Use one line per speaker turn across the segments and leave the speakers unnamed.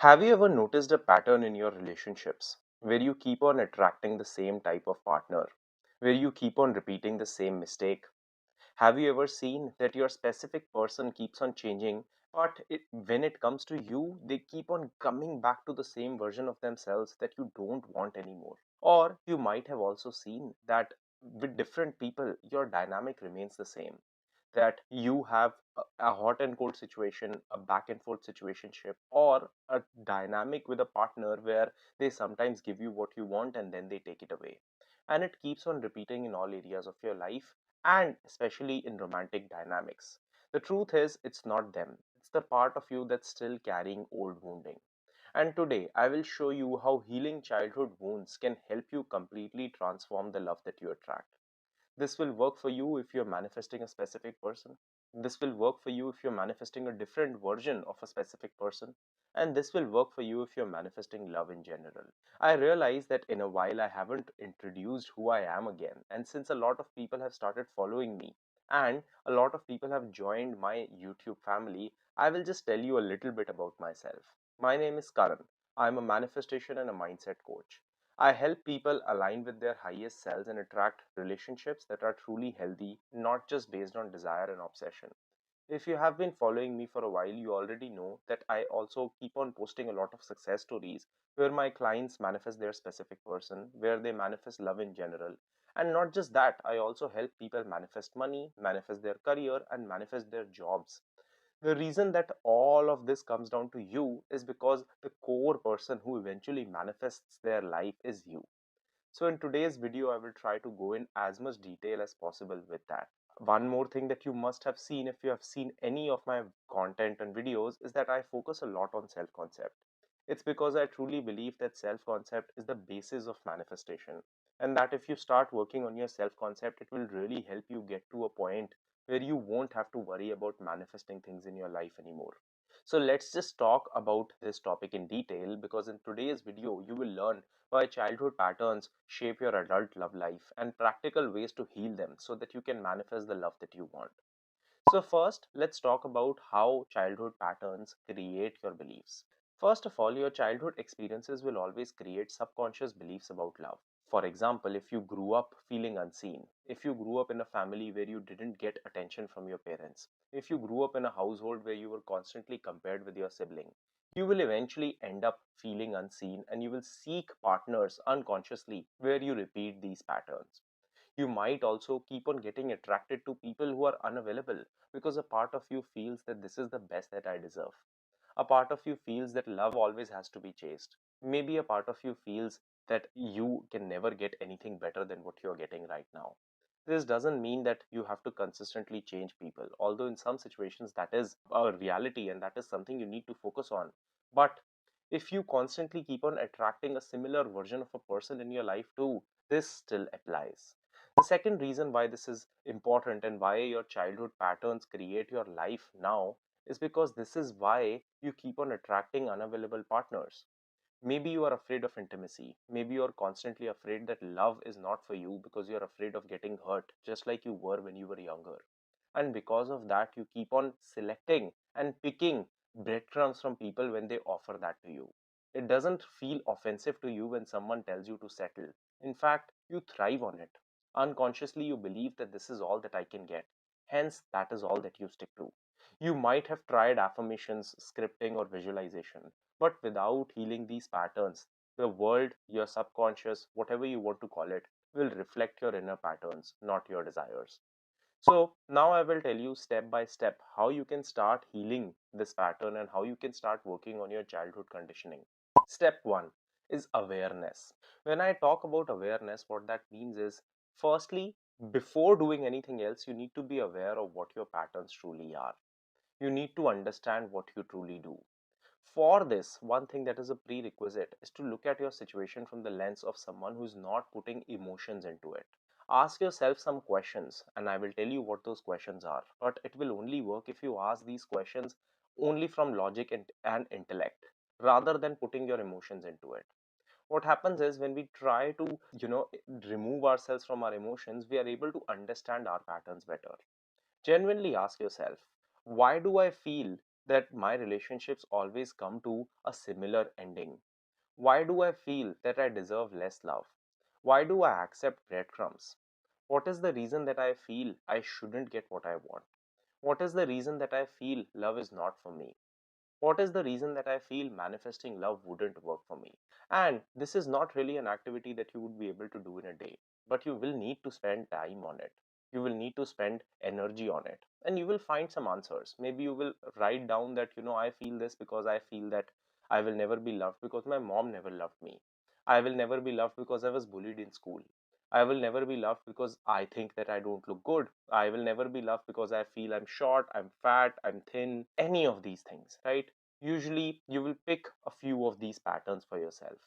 Have you ever noticed a pattern in your relationships where you keep on attracting the same type of partner, where you keep on repeating the same mistake? Have you ever seen that your specific person keeps on changing, but when it comes to you, they keep on coming back to the same version of themselves that you don't want anymore? Or you might have also seen that with different people, your dynamic remains the same, that you have a hot and cold situation, a back and forth situationship, or a dynamic with a partner where they sometimes give you what you want and then they take it away. And it keeps on repeating in all areas of your life and especially in romantic dynamics. The truth is, it's not them, it's the part of you that's still carrying old wounding. And today, I will show you how healing childhood wounds can help you completely transform the love that you attract. This will work for you if you're manifesting a specific person. This will work for you if you're manifesting a different version of a specific person. And this will work for you if you're manifesting love in general. I realize that in a while I haven't introduced who I am again. And since a lot of people have started following me and a lot of people have joined my YouTube family, I will just tell you a little bit about myself. My name is Karan. I'm a manifestation and a mindset coach. I help people align with their highest selves and attract relationships that are truly healthy, not just based on desire and obsession. If you have been following me for a while, you already know that I also keep on posting a lot of success stories where my clients manifest their specific person, where they manifest love in general. And not just that, I also help people manifest money, manifest their career, and manifest their jobs. The reason that all of this comes down to you is because the core person who eventually manifests their life is you. So in today's video, I will try to go in as much detail as possible with that. One more thing that you must have seen if you have seen any of my content and videos is that I focus a lot on self-concept. It's because I truly believe that self-concept is the basis of manifestation, and that if you start working on your self-concept, it will really help you get to a point where you won't have to worry about manifesting things in your life anymore. So let's just talk about this topic in detail, because in today's video you will learn why childhood patterns shape your adult love life and practical ways to heal them so that you can manifest the love that you want. So first, let's talk about how childhood patterns create your beliefs. First of all, your childhood experiences will always create subconscious beliefs about love. For example, if you grew up feeling unseen, if you grew up in a family where you didn't get attention from your parents, if you grew up in a household where you were constantly compared with your sibling, you will eventually end up feeling unseen and you will seek partners unconsciously where you repeat these patterns. You might also keep on getting attracted to people who are unavailable because a part of you feels that this is the best that I deserve. A part of you feels that love always has to be chased. Maybe a part of you feels that you can never get anything better than what you're getting right now. This doesn't mean that you have to consistently change people, although in some situations that is a reality and that is something you need to focus on. But if you constantly keep on attracting a similar version of a person in your life too, this still applies. The second reason why this is important and why your childhood patterns create your life now is because this is why you keep on attracting unavailable partners. Maybe you are afraid of intimacy. Maybe you are constantly afraid that love is not for you because you're afraid of getting hurt, just like you were when you were younger. And because of that, you keep on selecting and picking breadcrumbs from people when they offer that to you. It doesn't feel offensive to you when someone tells you to settle. In fact, you thrive on it. Unconsciously, you believe that this is all that I can get. Hence, that is all that you stick to. You might have tried affirmations, scripting, or visualization, but without healing these patterns, the world, your subconscious, whatever you want to call it, will reflect your inner patterns, not your desires. So now I will tell you step by step how you can start healing this pattern and how you can start working on your childhood conditioning. Step 1 is awareness. When I talk about awareness, what that means is, firstly, before doing anything else, you need to be aware of what your patterns truly are. You need to understand what you truly do. For this, one thing that is a prerequisite is to look at your situation from the lens of someone who is not putting emotions into it. Ask yourself some questions, and I will tell you what those questions are. But it will only work if you ask these questions only from logic and intellect, rather than putting your emotions into it. What happens is when we try to, remove ourselves from our emotions, we are able to understand our patterns better. Genuinely ask yourself, why do I feel that my relationships always come to a similar ending? Why do I feel that I deserve less love? Why do I accept breadcrumbs? What is the reason that I feel I shouldn't get what I want? What is the reason that I feel love is not for me? What is the reason that I feel manifesting love wouldn't work for me? And this is not really an activity that you would be able to do in a day, but you will need to spend time on it. You will need to spend energy on it, and you will find some answers. Maybe you will write down that, I feel this because I feel that I will never be loved because my mom never loved me. I will never be loved because I was bullied in school. I will never be loved because I think that I don't look good. I will never be loved because I feel I'm short, I'm fat, I'm thin, any of these things, right? Usually, you will pick a few of these patterns for yourself.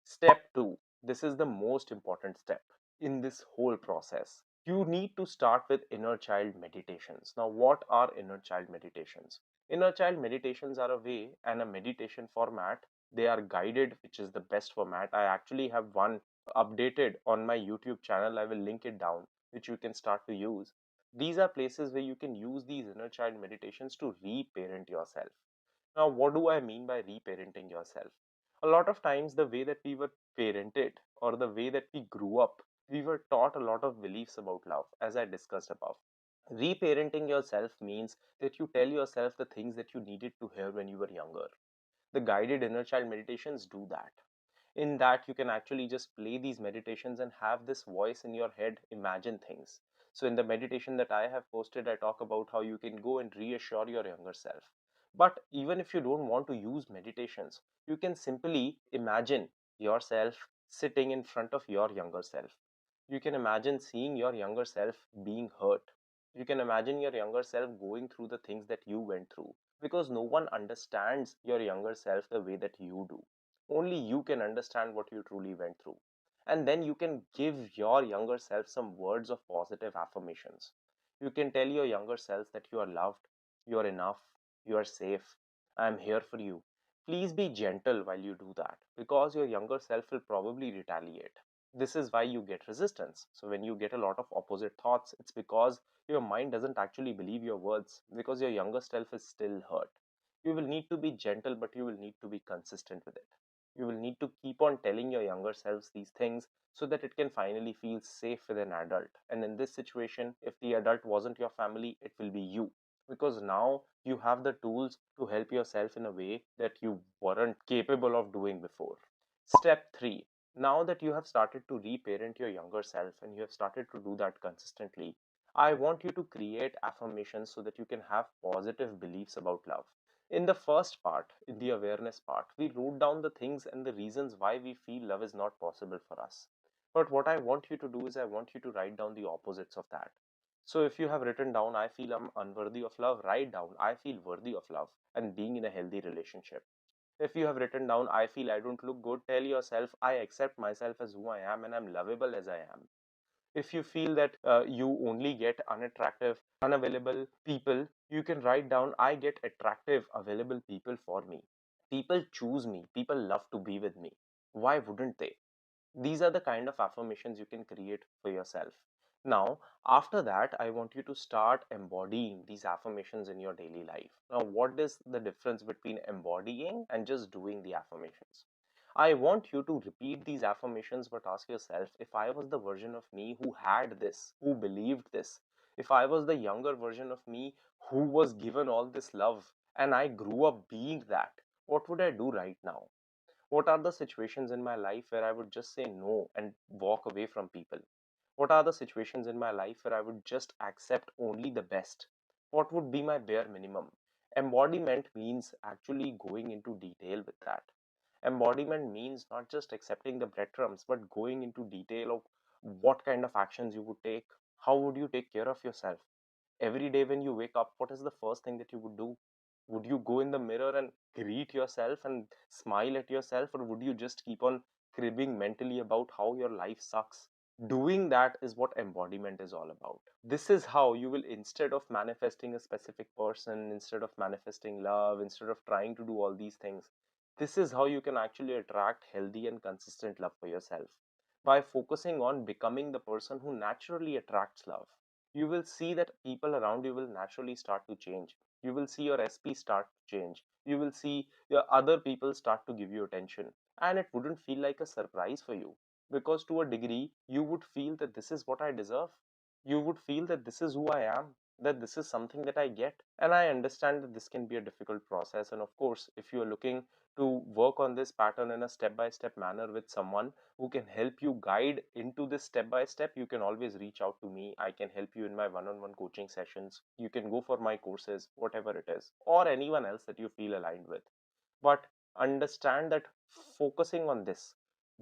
Step two, this is the most important step in this whole process. You need to start with inner child meditations. Now, what are inner child meditations? Inner child meditations are a way and a meditation format. They are guided, which is the best format. I actually have one updated on my YouTube channel. I will link it down, which you can start to use. These are places where you can use these inner child meditations to reparent yourself. Now, what do I mean by reparenting yourself? A lot of times, the way that we were parented or the way that we grew up, we were taught a lot of beliefs about love, as I discussed above. Reparenting yourself means that you tell yourself the things that you needed to hear when you were younger. The guided inner child meditations do that. In that, you can actually just play these meditations and have this voice in your head imagine things. So in the meditation that I have posted, I talk about how you can go and reassure your younger self. But even if you don't want to use meditations, you can simply imagine yourself sitting in front of your younger self. You can imagine seeing your younger self being hurt. You can imagine your younger self going through the things that you went through, because no one understands your younger self the way that you do. Only you can understand what you truly went through. And then you can give your younger self some words of positive affirmations. You can tell your younger self that you are loved, you are enough, you are safe, I am here for you. Please be gentle while you do that, because your younger self will probably retaliate. This is why you get resistance. So when you get a lot of opposite thoughts, it's because your mind doesn't actually believe your words, because your younger self is still hurt. You will need to be gentle, but you will need to be consistent with it. You will need to keep on telling your younger selves these things so that it can finally feel safe with an adult. And in this situation, if the adult wasn't your family, it will be you. Because now you have the tools to help yourself in a way that you weren't capable of doing before. Step three. Now that you have started to reparent your younger self and you have started to do that consistently, I want you to create affirmations so that you can have positive beliefs about love. In the first part, in the awareness part, we wrote down the things and the reasons why we feel love is not possible for us. But what I want you to do is I want you to write down the opposites of that. So if you have written down, I feel I'm unworthy of love, write down, I feel worthy of love and being in a healthy relationship. If you have written down, I feel I don't look good, tell yourself, I accept myself as who I am and I'm lovable as I am. If you feel that you only get unattractive, unavailable people, you can write down, I get attractive, available people for me. People choose me, people love to be with me. Why wouldn't they? These are the kind of affirmations you can create for yourself. Now, after that, I want you to start embodying these affirmations in your daily life. Now, what is the difference between embodying and just doing the affirmations? I want you to repeat these affirmations, but ask yourself, if I was the version of me who had this, who believed this, if I was the younger version of me who was given all this love and I grew up being that, what would I do right now? What are the situations in my life where I would just say no and walk away from people? What are the situations in my life where I would just accept only the best? What would be my bare minimum? Embodiment means actually going into detail with that. Embodiment means not just accepting the breadcrumbs, but going into detail of what kind of actions you would take. How would you take care of yourself? Every day when you wake up, what is the first thing that you would do? Would you go in the mirror and greet yourself and smile at yourself, or would you just keep on cribbing mentally about how your life sucks? Doing that is what embodiment is all about. This is how you will, instead of manifesting a specific person, instead of manifesting love, instead of trying to do all these things, this is how you can actually attract healthy and consistent love for yourself. By focusing on becoming the person who naturally attracts love, you will see that people around you will naturally start to change. You will see your SP start to change. You will see your other people start to give you attention. And it wouldn't feel like a surprise for you, because to a degree, you would feel that this is what I deserve. You would feel that this is who I am, that this is something that I get. And I understand that this can be a difficult process. And of course, if you are looking to work on this pattern in a step by step manner with someone who can help you guide into this step by step, you can always reach out to me. I can help you in my one-on-one coaching sessions. You can go for my courses, whatever it is, or anyone else that you feel aligned with. But understand that focusing on this,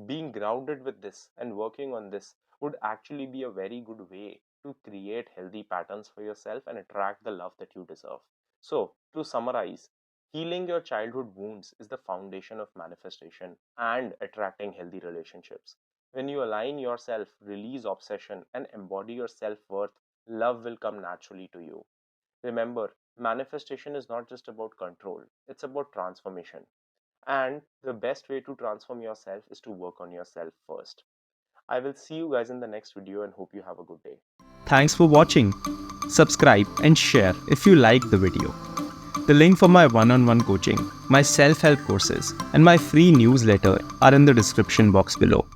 being grounded with this, and working on this would actually be a very good way to create healthy patterns for yourself and attract the love that you deserve. So, to summarize, healing your childhood wounds is the foundation of manifestation and attracting healthy relationships. When you align yourself, release obsession, and embody your self worth, love will come naturally to you. Remember, manifestation is not just about control, it's about transformation. And the best way to transform yourself is to work on yourself first. I will see you guys in the next video and hope you have a good day.
Thanks for watching. Subscribe and share if you liked the video. The link for my one-on-one coaching, my self-help courses, and my free newsletter are in the description box below.